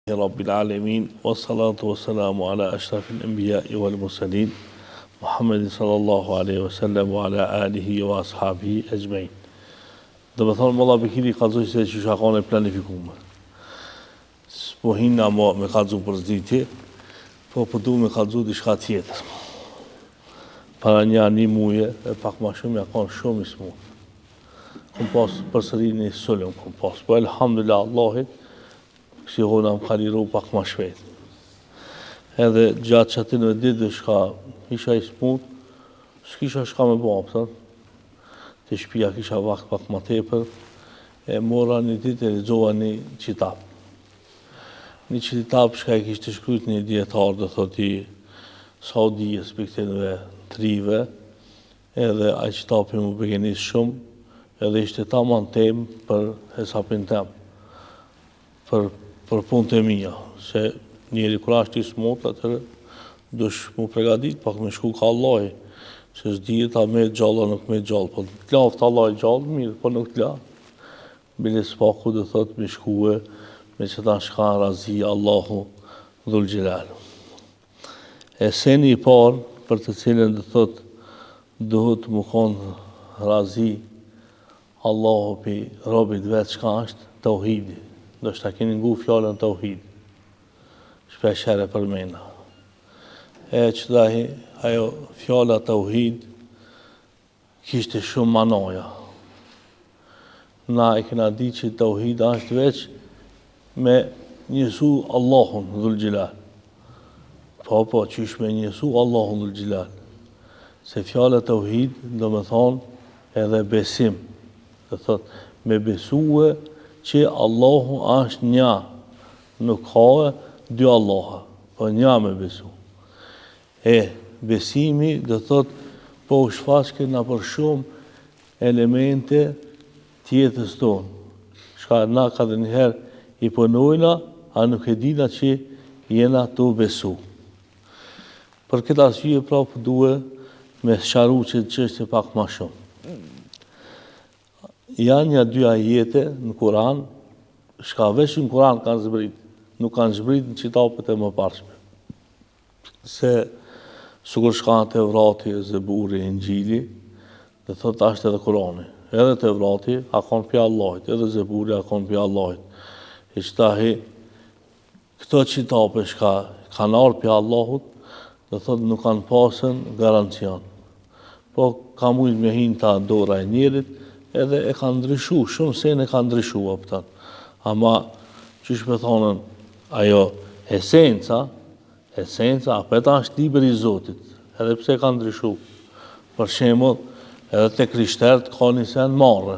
رب العالمين والصلاة والسلام على أشرف الأنبياء والمرسلين محمد صلى الله عليه وسلم وعلى آله وأصحابه أجمعين. Dhe me thonë, mëlla Bekiri kalzoj se që shakon e planifikume. Po hinna me kalzu për zditje, po përdu me kalzu di shka tjetër. Para një muje, e pak ma shumë, ja kanë shumë i smunë. Këm pas përsëri një sëllëm, këm pas. Po elhamdulillah Allahit, kësi hona më kaliru pak ma shpejt. Edhe gjatë që aty në ditë shka isha i smunë, s'kisha shka me bo, pëtën. Të shpia kisha vakt pak ma tepër, e mora një ditë e lexova një qitap. Një qitap shka e kishte shkryt një djetar, dhe thoti Saudijes, për këtënve trive, edhe a qitapi më begenis shumë, edhe ishte taman temë për hesapin temë, për punë të mija, se njeri kur ashtë i smut, atër dush mu pregadit, pak me shku ka Allahi, se s'dijet a me gjallë a nuk me gjallë, po të laftë Allah i gjallë, mirë, po nuk të laftë. Bile s'paku dhe thot me shkue, me që ta shka razi Allahu dhul gjelalu. E seni i parë, për të cilën dhe thot, duhet mu konë razi Allahu pi robit vetë shka është tauhidi. Do shta keni ngu fjallën tauhid. Shpeshere për mena. E që dahi, ajo fjalla tauhid kishte shumë manoja. Na e kena di që tauhid është veç me njësu Allahun dhul gjilal. Po, qysh me njësu Allahun dhul gjilal. Se fjalla tauhid do me thonë edhe besim. Dhe thot, me besue që Allahu është një, nuk ka dy Allaha, po një me besu. Besimi dhe thot, po u shfaqke na për shumë elemente tjetës tonë. Shka na ka dhe njëherë i pënojna, a nuk e dina që jena të besu. Për këtë arsye prapë duhe me sharu që është pak ma shumë. Janë një dy ajete në Kur'an, shka veç në Kur'an kanë zbrit, nuk kanë zbrit në qitapet e më parshme. Se sukur shka në Tevrati, Zeburi, Injili, dhe thot ashtë edhe Kur'ani. Edhe Tevrati, a konë pja Allahit, edhe Zeburi, a konë pja Allahit. E qëtahi, këto qitape shka kanë arë pja Allahut, dhe thot nuk kanë pasën garancion. Po ka mujtë me hinë ta dora e njerit, edhe e ka ndryshu, shumë sen e ka ndryshu, apëtan. Ama, qysh me thonën, ajo esenca, apëta është liber i Zotit, edhe pse ka ndryshu. Për shembull, edhe te krishterët ka një sen marrë,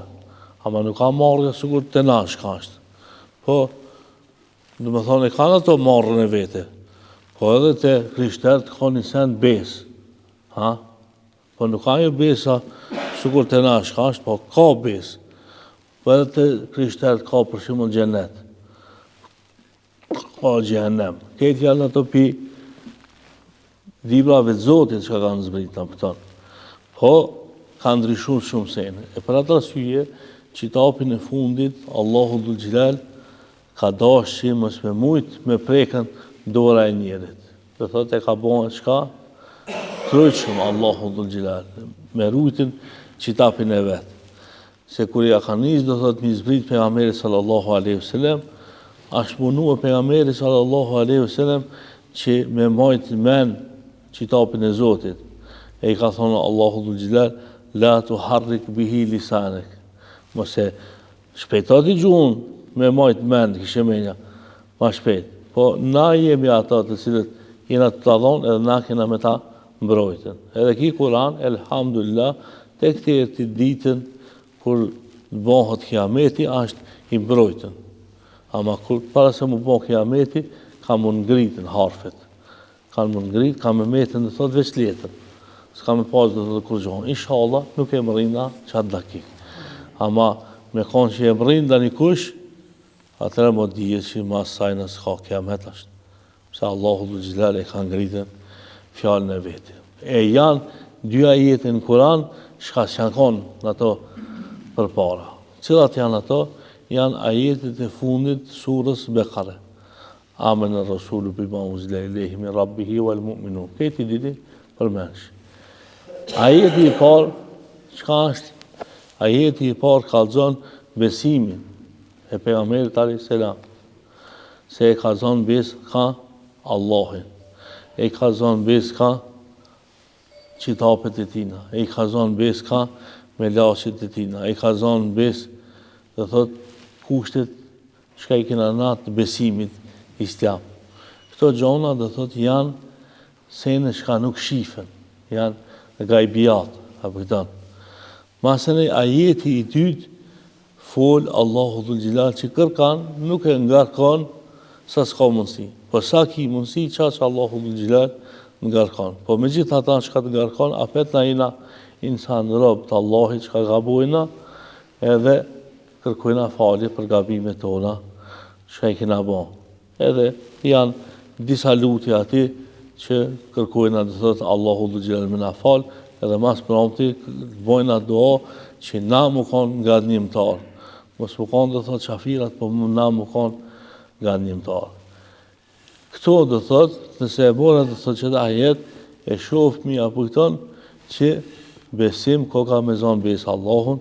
ama nuk ka marrë sigur të nash ka është. Po, do me thonë, e kanë ato marrën e vete, po edhe te krishterët ka një sen besë, po nuk ka një besa sigur të nash ka është, po ka besë. Po edhe të krishterët ka për shembull xhenet. Ka xhenem. Këtë janë ato pi librave të Zotit që kanë zbrit në pëton. Po, ka ndryshu shumë sene. E për atë arsye, qitapin e fundit, Allahu dhul gjilal, ka dash që mos me mujt me preken dora e njerit. Dhe thot e ka bon qka? Trojshëm Allahu dhul gjilal, me rujtin qitapin e vetë. Se kur ja ka njës, do thot një zbrit pejgamberi sallallahu aleyhi sallam, ashtë munu e pejgamberi sallallahu aleyhi sallam që me majt men qitapin e Zotit. E i ka thonë Allahu dhul gjilal, la tu harrik bihi lisanek. Mose shpejtat i gjuhën me majt men, kishe menja, ma shpejt. Po na jemi ata të cilët jena të tadhon edhe na kena me ta mbrojtën. Edhe ki Kur'an, elhamdulillah, te këti e të ditën kur bëhët kiameti, është i mbrojtën. Ama kur para se mu bëhë kiameti, ka më ngritën harfet. Ka më ngritë, ka me metën dhe thot veç letën. S'ka me pas dhe të kërgjohën. Inshallah, nuk e më rinda qatë dakik. Ama me konë që e më rinda një kush, atëre më dhije që ma sajnë s'ka kiamet është. Se Allahu dhul gjilal e ka ngritën fjallën e veti. E janë dy ajete në Kur'an, shka që konë në ato për para. Cilat janë ato? Janë ajetet e fundit surës Bekare. Amana rasulu bima unzila ilayhi min rabbihi wal mu'minun. Këti diti përmensh. Ajeti i parë, çka është? Ajeti i parë kallzon besimin e pejgamberit alayhis salam. Se e ka zonë besë ka Allahin. E ka zonë besë ka qitapet e tina. E ka zonë besë ka me lashit e tina. E ka zonë besë dhe thot kushtet çka i kena natë besimit islam. Këto gjona dhe thot janë sene çka nuk shifen. Janë gajbijat. Apo këtan. Masën e ajeti i dytë fol Allahu dhul xhelal që kërkan nuk e ngarkon sa s'ka mundësi. Po sa ki mundësi që Allahu dhul xhelal ngarkon. Po me gjithë ata që ka të ngarkon, apet na jena insan rob të Allahit që ka gabojna edhe kërkojna falje për gabimet tona që i kena bo. Edhe janë disa lutje ati që kërkojna dhe thotë Allahu dhul xhelal me na fal, edhe mas promti bojna dua që na më konë nga njëmtar. Mos më konë dhe thotë shafirat, po na më konë nga njëmtar. Këto dhe thotë, nëse e bora dhe thotë që da ajet, e shofë mi apujton që besim koka me zonë besë Allahun,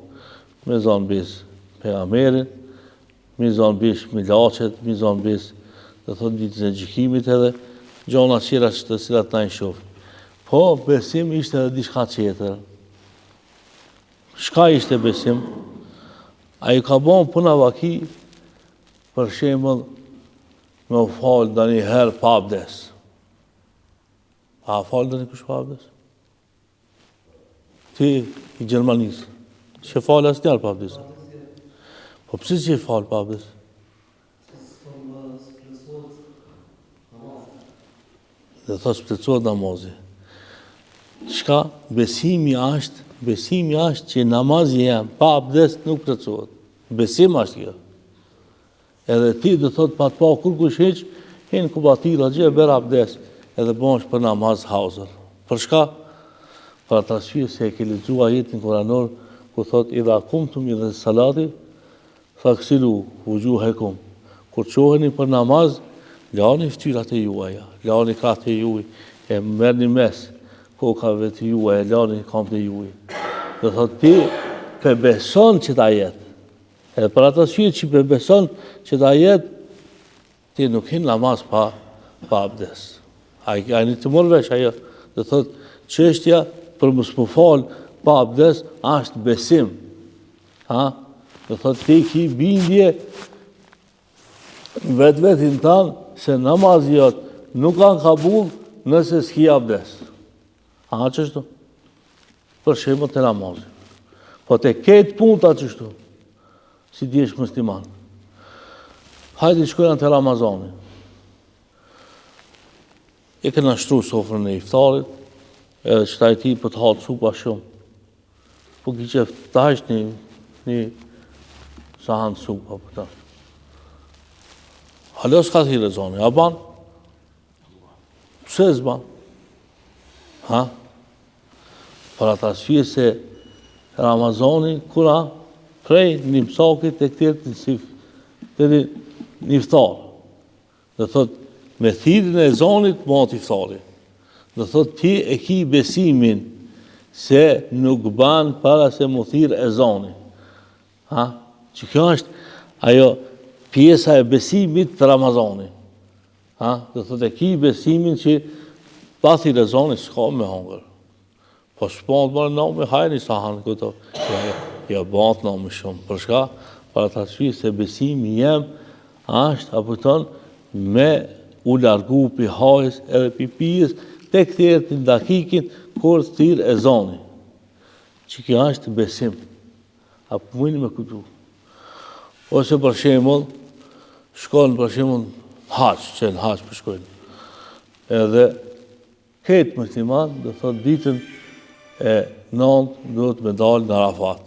me zonë besë pejgamberin, me zonë besë milacet, me zonë besë dhe thotë ditën e gjykimit edhe gjona qira që të cilat na i shofë. Po besim ishte edhe diçka tjetër. Shka ishte besim? A i ka bon puna vaki për shembull me u falë dhe një herë pa abdes. A falë dhe një kush pa abdes? Ti i Gjermanisë, që falë asë njerë pa abdes? Po pëse që i falë pa abdes? Dhe thosë pëtëcuat namazi. Shka besimi është që namazi jam pa abdes nuk plotësohet. Besim është kjo. Edhe ti do thot pa të pa kur kush heq, hin kubatira gjë ber abdes, edhe bosh për namaz hauzër. Për shka? Për atë arsye se e ke lexuar ajetin kuranor ku thot idha kumtum ila salati faghsilu wujuhakum. Kur çoheni për namaz, lani fytyrat e juaja, lani krahët e juaj, e merrni mes kokave të juaj, lani këmbët e juaj. Do thot ti pe beson që ta jetë. Edhe për atë arsye që pe beson që ta jetë, ti nuk hin namaz pa abdes. A një të morë vesh ajo. Do thot çështja për mos më fal pa abdes është besim. Do thot ti ki bindje vetin tanë se namazi jot nuk kanë kabull nëse s'ki abdes. Qështu? Për shembull të namazit. Po të ketë punta qështu, si djesh musliman. Hajde shkojna të Ramazani. E këna shtru sofrën e iftarit, edhe qëta i ti për të halë supa shumë. Po ki qef të hajsh një sahan supa për ta. Halo s'ka të hire zoni, a ban? Pse s'ban? Për atë arsye se Ramazani kura prej një mësakit e këtër të një iftar. Dhe thot, me thirrjen e ezanit bëhet iftari. Do thot ti e ki besimin se nuk ban para se mu thirr ezani. Që kjo është ajo pjesa e besimit të Ramazanit. Do thot e ki besimin që pa thirr ezanit s'ka me hangër. Po s'pont më në me hajni sa hanë këto. Ja bëhet në më shumë. Për shka, për atë arsye se besimi jem është apo ton me u largu pi hajës edhe pi pijës te kthehët në dakikin kur thirr ezani. Që kjo është besim. Apo mundni me kuptu. Ose për shembull, shkon për shembull haç, që në haç për shkojnë. Edhe këtë musliman do thot ditën e nëntë duhet me dalë në Arafat.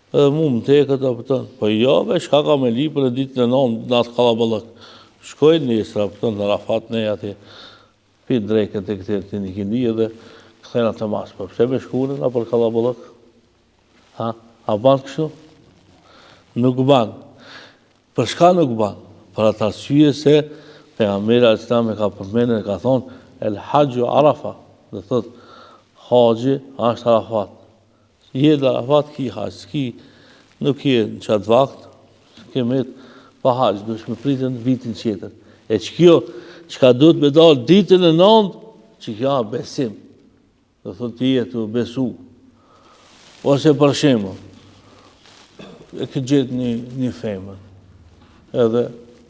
Edhe mu më teket apo të, po jo, shka ka me li për e ditën e nëntë në atë kalabalëk. Shkojnë njësër apo të në Arafat, ne ati pi drejket e këtër të një kindi edhe këthena të masë. Po pse me shkurin a për kalabalëk? A ban kështu? Nuk ban. Për shka nuk ban? Për atë arsye se Pejgamberi Al-Islam e ka përmendur, ka thonë, El Hajju Arafa, dhe thot, haxhi është Arafat. Je dhe Arafat ki haqë, nuk je në qatë vakt, kemet pa haqë, dush me pritën vitin qeter. E që kjo, që ka duhet me dalë ditën e nëndë, që kjo a besim. Dhe thot ti je të besu. Ose për shemë, e këtë gjithë një femën. Edhe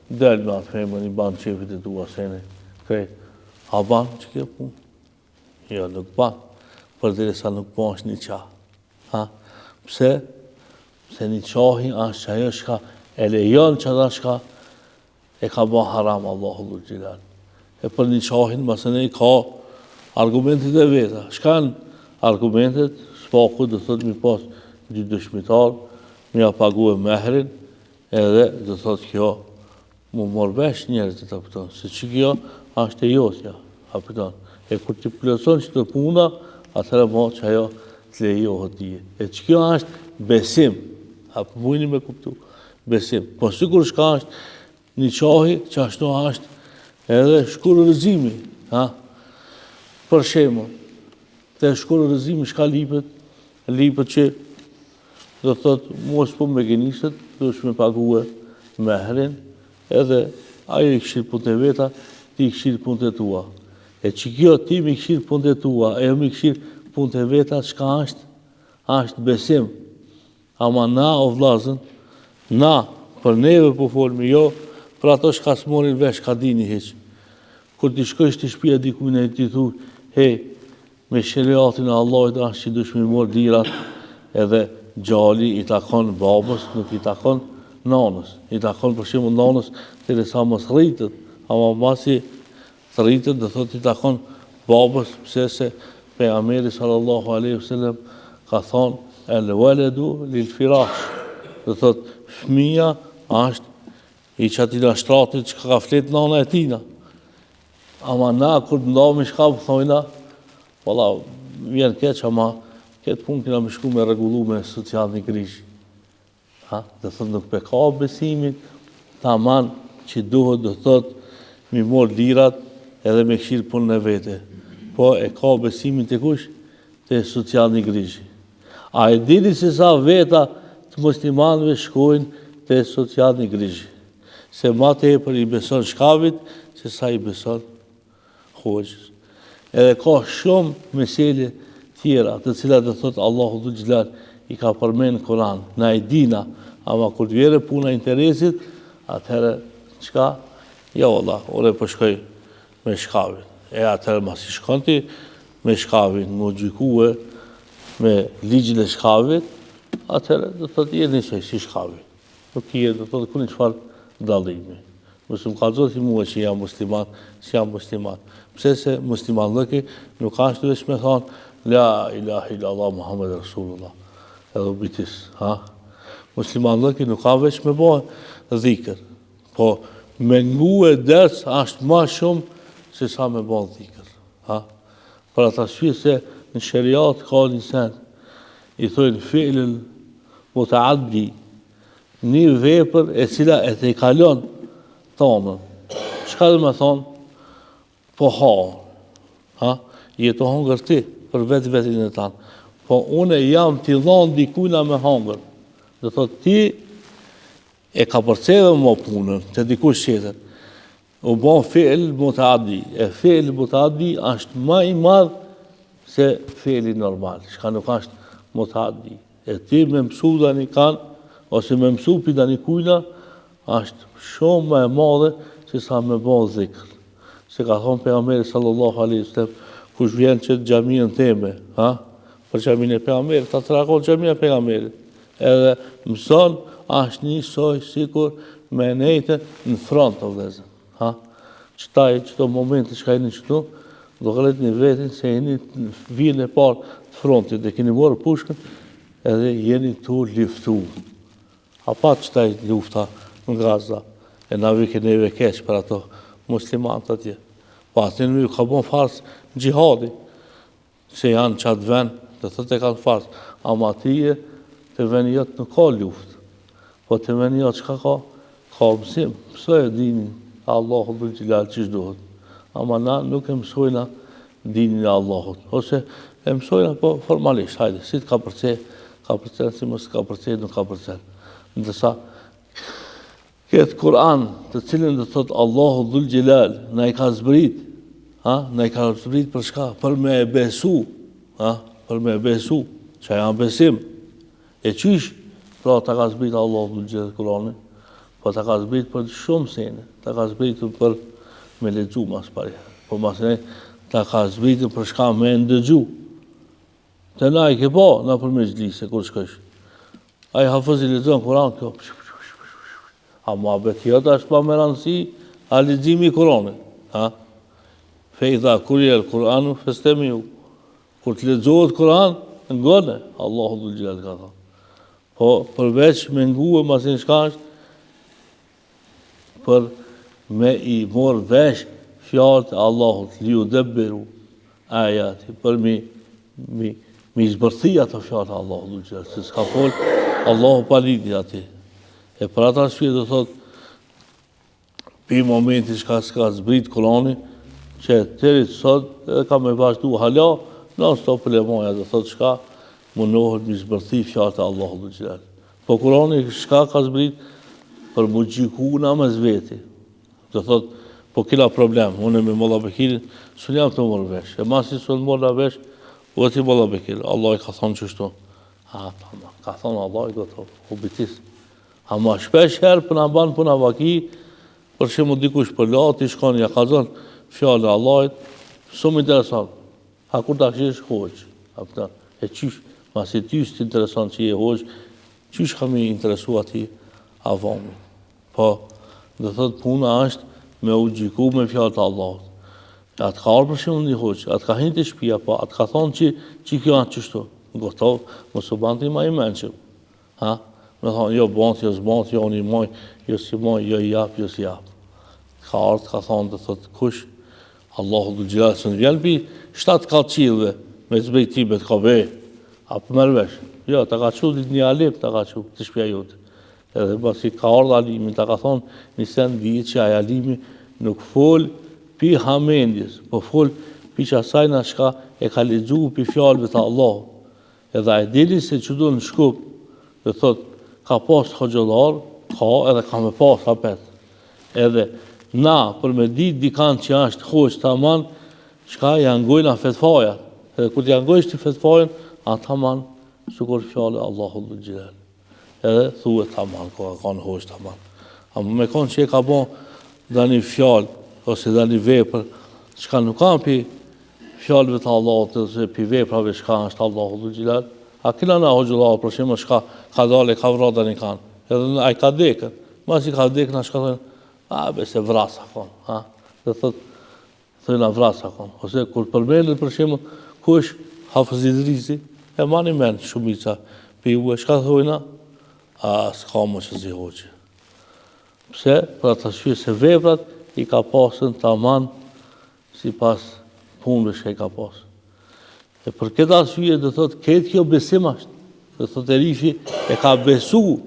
del me atë femën, i banë qefit e tua sene. Krejt, a banë që kjo punë? Jo, nuk banë. Për dhe sa nuk banë është një qa. Pse? Pse një qahi është që ajo shka e lejon që da shka e ka ba haram Allahu dhul Gjelal. E për një qahin, masën e ka argumentet e veta. Shka në argumentet, spaku dhe thot mi pas dy dëshmitar, mi a pagu e mehrin, edhe dhe thot kjo, mu morbesh njerët e të pëton, se që kjo është e jotja, a pëton. E kur ti plëson që të puna, atëre ma që ajo të lejohët dje. E që kjo është besim, a për mujni me kuptu, besim. Po sikur shka është një qahi që ashtu është edhe shkurë rëzimi. Për shemë, të shkurë rëzimi shka lipët që dhe thot mos po me genisët, dhe është me paguë mehrin, edhe ajo i këshirë punë të veta, ti i këshirë punë të tua. E që kjo ti mi këshirë punë të tua, e mi këshirë punë të veta, shka është besim. Ama na o vlazën, na për neve po folmi jo, për ato shka s'morin vesh ka dini heq. Kur ti shkojsh të shpia dikujnë e ti thu, hej, me shëriatin e Allahit është që dush me morë dirat, edhe gjali i takon babës, nuk i takon nanës. I takon për shemë nanës të resa mos rritët, ama masi të rritët dhe thot i takon babës, pëse se pejgamberi sallallahu aleyhi sallam ka thonë, el waledu lil firash, dhe thot fëmija është i që atina shtratit që ka fletë nana e tina. Ama na, kur të ndami shka për thojna, valla, vjen keq, ama këtë punë kina me shku me regullu me social një grishë. Dhe thot nuk pe ka besimin, ta man që duhet dhe thot mi morë lirat edhe me këshirë punë në vete. Po e ka besimin të kush? Të social një grishë. A e dini se sa veta të muslimanëve shkojnë të social një grishë. Se ma të e për i beson shkavit, se sa i beson hoqës. Edhe ka shumë mesele tjera, të cilat dhe thotë Allahu dhul Gjelal i ka përmenë në Koran, na i dina, ama kur të vjere puna interesit, atëherë, qka? Ja, Allah, ore përshkoj me shkavit. E atëherë, mas i shkonti me shkavit, më gjykue me ligjën e shkavit, atëherë, dhe thotë, je njësoj si shkavit. Nuk i dhe thotë, kuni qëfar dalimi. Mësë më ka zotë i mua që jam musliman, si jam musliman. Pse se musliman lëki nuk ashtë veç me thonë, la ilaha illallah Muhammed Rasulullah. Edhe bitis, musliman lëki nuk ka veç me bojë dhikër. Po, me ngu e dërës ashtë ma shumë se sa me bojë dhikër. Për ata shqy se në shëriat ka një sen, i thojnë fi'lën mutaaddi, një vepër e cila e te i kalon thonën. Shka dhe me thonë? Po ha, je të hongër ti për vetin e tanë. Po une jam t'i dhonë dikujna me hongër. Dhe thot ti e ka përceve më punën të dikush qeter. U bon fi'l mutaaddi. E fi'l mutaaddi është ma i madhë se fi'li normal. Shka nuk është mutaaddi. E ti me mësu dhe një kanë, ose me mësu pida një kujna, është shumë më e madhe se sa me bon dhikr. Se ka thonë pejgamberi sallallahu alaihi wasallam, kush vjen që xhaminë teme, për xhaminë e pejgamberit, ta tregon xhamia e pejgamberit. Edhe mëson është një soj sikur me nejtë në front të vëzën. Qëtaj, qëto momente që ka jeni qëtu, do gëllet një vetin se jeni në vijën e parë të frontit, dhe keni morë pushkën, edhe jeni tu liftu. A pa qëtaj lufta në Gaza, e na vike neve keq për ato muslimanët atje. Po atë në ka bon farsë gjihadi, se janë qatë ven, dhe thët e kanë farsë, ama atje të venijat nuk ka luft, po të venijat qka ka? Ka mësim, pëso e dinin Allahu dhul xhelal çish duhet. Ama na nuk e mësojna dinin e Allahut. Ose e mësojna po formalisht, hajde, si të ka përcen, si mos ka përcen, nuk ka përcen. Ndërsa këtë Kur'an, të cilin dhe thot Allahu dhul xhelal, na i ka zbrit, na i ka zbrit për shka? Për me e besu, për me e besu, që janë besim. E qysh, pra ta ka zbrit Allahu dhul xhelal Kur'anin, po ta ka zbrit për shumë sene, ta ka zbrit për me lexu mas pare, po mas ne ta ka zbrit për shka me ndëgju. Të na i ke po, na për me gjlise, kur shkësh. A i hafëz i lexon Kur'an, kjo, a ma betjota është pa me rëndësi, a leximi i Kur'anit. Fejtha kurje Kur'anu, festemi ju. Kur të lexohet Kur'an, ngone, Allahu dhul xhelal ka thënë. Po përveç me ngue masin shka është, për me i morë vesh fjalët e Allahut, liu debberu ajati, për mi zbërthi ato fjalët e Allahut dhul xhelal, se s'ka fol Allahu pa lidhje ati. E për ata arsye do thot, pi momenti s'ka zbrit Kur'ani, që tërit sot ka me vazhdu hala, non stop lemoja, do thot shka mundohet mi zbërthi fjalët e Allahut dhul xhelal. Po Kur'ani shka ka zbrit për mu gjiku na me zveti. Do thot, po kila problem, unë me Molla Bekirin, së jam të morë vesh. E masi së në morë vesh, u e ti Molla Bekir, Allah i ka thonë qështu. Ka thonë Allah i gotovo, u bitis. Ama shpesh herë për në banë për në vaki, për që mu dikush për latë, i shkoni, ja ka zonë fjallë e Allahit, shumë interesant. Ha kur ta këshish hoqë. E qysh, masi ty së interesant që je hoqë, qysh kam i interesu ati avami. Po, dhe thot puna është me u gjiku me fjallët e Allahut. Atë ka arë për shumë një hoqë, atë ka hinë të shpia, po atë ka thonë që kjo anë qështu. Gotov, mos u banti ma i menqëm. Me thonë, jo banti, jo zbanti, jo një moj, jo si moj, jo i jap, jo si jap. Ka arë, ka thonë dhe thot kush, Allahu dhul xhelal, së në vjen pi 7 ka qilve, me të zbejtime të ka bej, a për mërvesh. Jo, ta ka qu dit një alip, ta ka qu të shpia jote. Edhe basi ka ardhë alimin, ta ka thonë një sen dhjetë që aja alimi nuk fol pi hamendjes, po fol pi që asajna shka e ka lexu pi fjalëve të Allah. Edhe a e dili se që du në shkup, dhe thot, ka pas hoxhallar, ka edhe ka me pas hapet. Edhe na, për me dit dikan që është hoq të aman, shka janë gojna fetfaja. Edhe kur janë gojsh të fetfajen, a të aman, sukur fjallë Allahu dhul xhelal. Edhe thuhet tamam, ka në hoqë tamam. Ama me konë që e ka bon dhe një fjallë, ose dhe një vepër, çka nuk kanë pi fjallëve të Allahut, ose pi veprave shka është Allahu dhul xhelal, a kina na hoxhallar, për shemë shka ka dale, ka vra dhe një kanë, edhe a i ka dekën, mas i ka dekën, a shka thënë, bese vrasa konë, dhe thënë vrasa konë, ose kur përmendet për shemë, kush Hafëz Idrisi, e mani men shumica, pi u e shka thëjna, s'ka më që zi hoqë. Pse? Për atë arsye se veprat i ka pasën të aman si pas punëve që i ka pasë. E për këtë arsye dhe thot, këtë kjo besim ashtë. Dhe thot e rifi e ka besu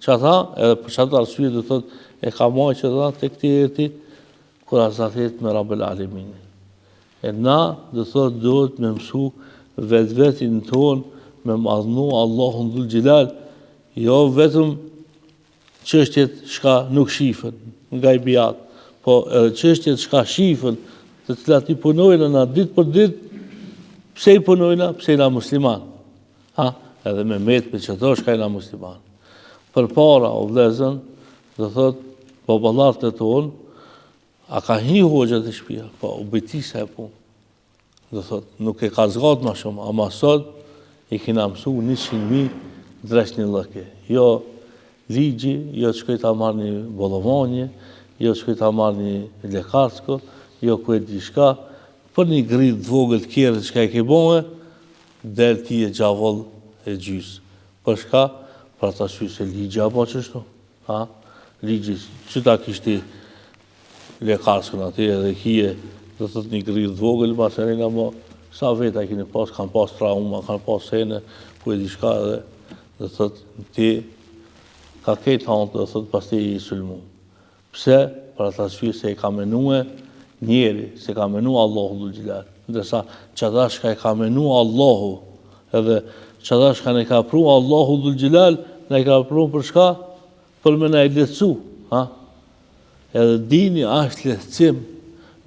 që ata, edhe për qatë arsye dhe thot, e ka maj që ata të këti jeti, kur azatet me Rabbel Alemin. E na dhe thot duhet me mësu vetin tonë, me madhnu Allahun dhul xhelal, jo vetëm çështjet shka nuk shifën nga i bijat, po edhe çështjet shka shifën, të cilat i punojnë na ditë për ditë, pse i punojnë, pse jena musliman. Edhe me met për çdo shka jena musliman. Përpara o vëllezën, do thot baballarët e tonë, a ka hi hoxha të shtëpia, po u bëtisa e punë. Do thot, nuk e ka zgat ma shumë, ama sot i kina mësu 100.000 dresh një lëke. Jo ligji, jo të shkoj ta marrë një bollovanje, jo të shkoj ta marrë një lekarsko, jo ku e di shka, për një grit vogël të kjerë që ka e ke bone, del ti e gjavoll e gjysë. Për shka? Për ata sy se ligji apo qështu. Ligji, që ta kishti lekarskën ati edhe kije, dhe thët një grit vogël, pas e nga mo, sa veta e kini pas, kanë pas trauma, kanë pas sene, ku e di shka edhe, dhe thët ti, ka kejtë hantë, dhe thët pas ti i sulmu. Pse? për atë arsye se e ka menue njeri, se ka menue Allahu dhul xhelal. Ndërsa çada shka e ka menue Allahu, edhe çada shka ne ka pru Allahu dhul xhelal, ne ka pru për shka? Për me na e lehtësu, ha? Edhe dini është lehtësim,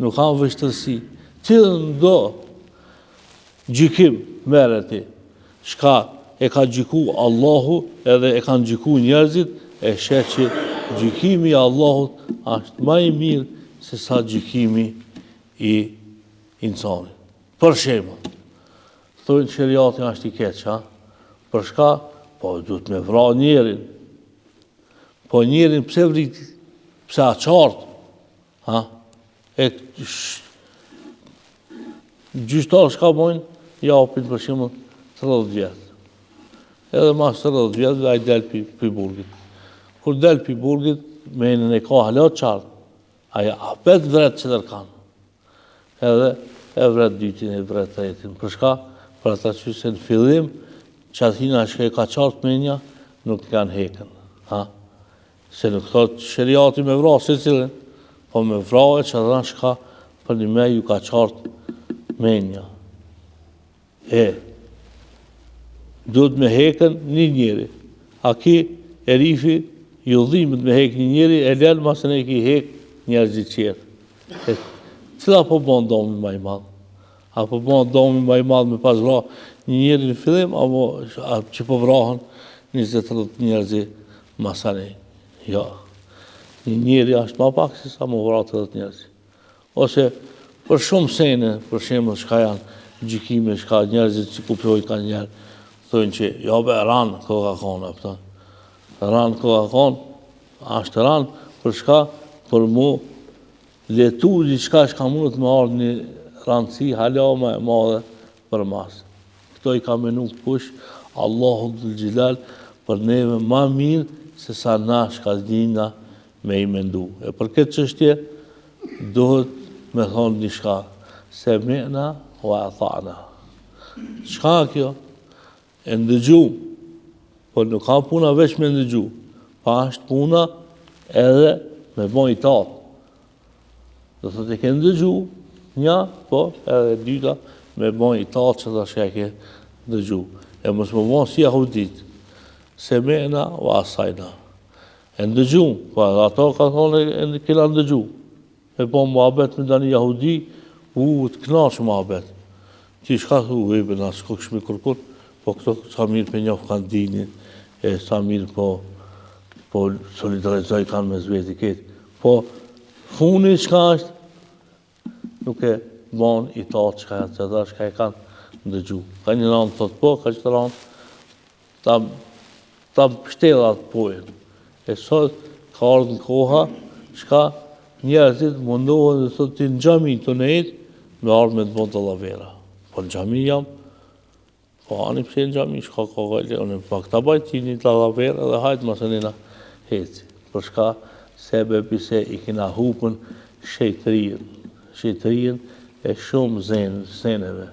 nuk ka vështërsi. Cilën do gjykim merre ti, shka e ka gjyku Allahu edhe e kanë gjyku njerëzit, e sheh që gjykimi i Allahut është më i mirë se sa gjykimi i insanit. Për shembull, thonë sheriati është i keq, ha? Për shka? Po duhet me vra njerin. Po njerin pse vrit? Pse a qartë? Ha? Gjyqtarë shka bojnë? Japin për shembull 30 vjetë. Edhe mas 30 vjetë ai del pi burgit. Kur del pi burgit, menën e ka hala qartë. Aja apet vret që tërkanë. Edhe e vret dytin, e vret tretin. Për shka? Për ata që se në fillim, që atina që e ka qartë menja, nuk kanë hekën. Ha? Se nuk thot sheriati me vra se cilën, po me vra e që atina shka për një me ju ka qartë menja. Duhet me hekën një njeri. A ki erifi, ju dhimit me hek një njeri, e lelë masën e ki hek njerëzit qërë. Cila po bon domi ma i madhë? A po bon domi ma i madhë me pas vra një njeri në fillim, apo që po vrahën 20-30 njerëzit masën e? Ja. Një njeri është ma pak se sa më vra 30 njerëzit. Ose për shumë sene, për shemë shka janë gjykime, shka njerëzit që kuptojnë ka njerë, thënë që jabe ranë Coca-Cola, ranë Coca-Cola, ashtë ranë për shka, për mu letu diçka shka mundet me ardhë një rëndësi hala me madhe për masë. Këto i ka menu push Allahu dhul xhelal për neve ma mirë se sa na shka zdina me i mendu. E për këtë çështje duhet me thonë një shka, se mena wa athana. Shka kjo? E ndëgju, por nuk ka puna veç me ndëgju, pa është puna edhe me bon i tatë. Do të ke ndëgju, një, po edhe dyta, me bon i tatë që të shka ke ndëgju. E mos më bon si jahudit, se mena wa asajna. E ndëgju, po edhe ato ka thonë e kena ndëgju. E po muhabet me dani jahudi, të knaqë muhabet. Ti shka thu, ebe na s'ko këshmi kërkut, po këto sa mirë për njofë kanë dinin, e sa mirë po solidarizoj kanë me zveti ketë. Po funi qka është, nuk e bon i tatë qka e të shka e kanë ndëgju. Ka një ranë të po, ka që të ranë, ta pështelat pojën. E sot ka ardhë në koha, shka njerëzit mundohen dhe thot të në gjami të nejtë, me ardhë me të bon të lavera. Po në gjami jam, po ani pëse në gjami, shka ka gajle, unë pak të bajti një të lavera dhe hajtë masënina heci. Për shka sebe pise i kina hupën shetërien e shumë zeneve.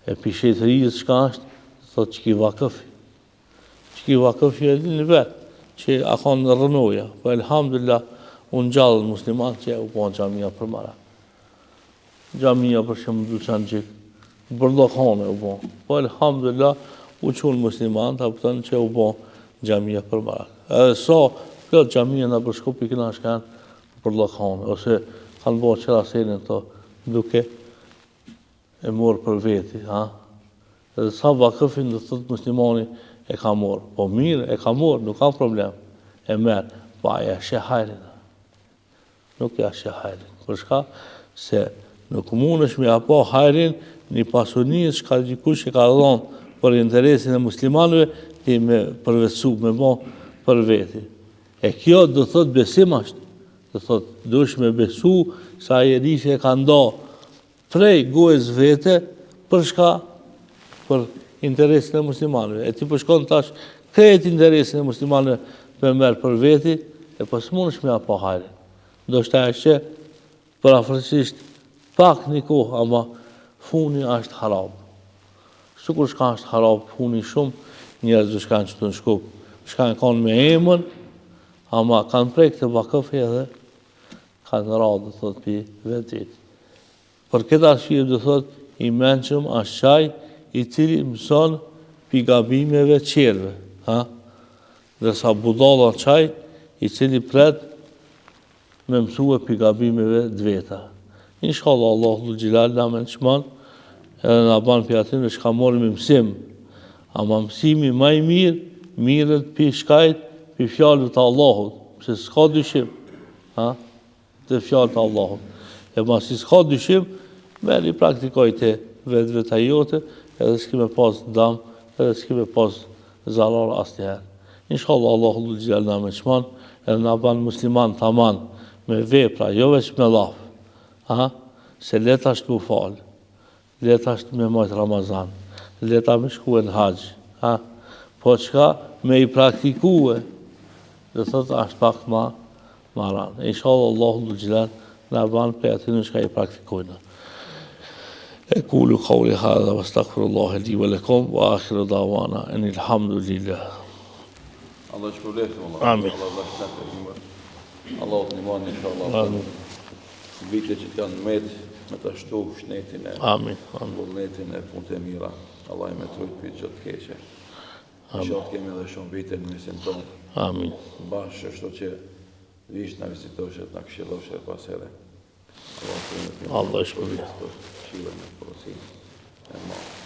E pi shetërien shka është, thot që ki vakëfi. Që ki vakëfi e një vetë, që a kanë rënoja. Po elhamdulillah, unë gjallë musliman që u po në gjamia për mara. Gjamia për shumë duqan gjikë, bërdokhane u po. Po elhamdulillah, u qunë musliman, ta pëtën që u po në gjamia për mara. Edhe so, këtë gjamia në përshkupi këna shkanë bërdokhane, ose kanë bo qëra senin të duke e morë për veti. Edhe sa vakëfin dhe thëtë muslimani e ka morë. Po mirë, e ka morë, nuk ka problem. E merë, pa e ashe hajrin. Nuk e ashe hajrin. Për shka se nuk mund është me apo hajrin një pasunijës shka dikush e ka dhonë për interesin e muslimanëve ti me përvecu, me bo për veti. E kjo do thot besim ashtë. Do thot dush me besu sa e rishi e ka nda prej gojës vete për shka për interesin e muslimanëve. E ti përshkon tash këtë interesin e muslimanëve për merë për veti, e pas mund është me apo hajrin. Do shta e që për afrësisht pak një kohë, ama funi është harab. Sukur shka është harab, funi shumë, njerëzë shkanë që të në shkup, shkanë kanë me emën, ama kanë prej këtë vakëfi edhe kanë radhë, thot, për vetit. Për këtë arsye do thot, i mençëm është qaj i cili mëson për gabimeve qerve. Dërsa budalla qaj i cili pret me mësue për gabimeve dveta. Inshallah, Allahu dhul Xhelal na mençmon edhe na ban për atyre që ka morëm mësim. Ama mësimi më i mirë, mirët për shkajt, për fjalët të Allahut, se s'ka dyshim, të fjalët të Allahut. E masi s'ka dyshim, meri praktikoj të vetë jote, edhe s'ki me pas dam, edhe s'ki me pas zarar asnjëherë. Inshallah, Allahu dhul Xhelal na mençmon, edhe na ban musliman tamam me vepra, jo veç me laf. Se leta është mu falë, leta është me majtë Ramazan, leta me shkue në haqë, po qka me i praktikue, dhe thëtë është pak ma ranë. Inshallah, Allahu dhul Xhelal na ban për atyre që i praktikojnë. أقول قولي هذا واستغفر الله لي ولكم وآخر دعوانا أن الحمد لله. Allah shpëlbeft valla. Amin. Allah shpëlbeft. Allah të ndihmon inshallah. Amin. Vitet që kanë me të ashtu shnetin e Amin. vullnetin e punët e mira. Allah i me trujt për që të keqe. Inshallah kemi edhe shumë vite në mesin tonë. Amin. Bashkë ashtu që vish na vizitoshe, na këshilloshe pas here. Allah shpëlbeft. Këshillën e porosin e madhe.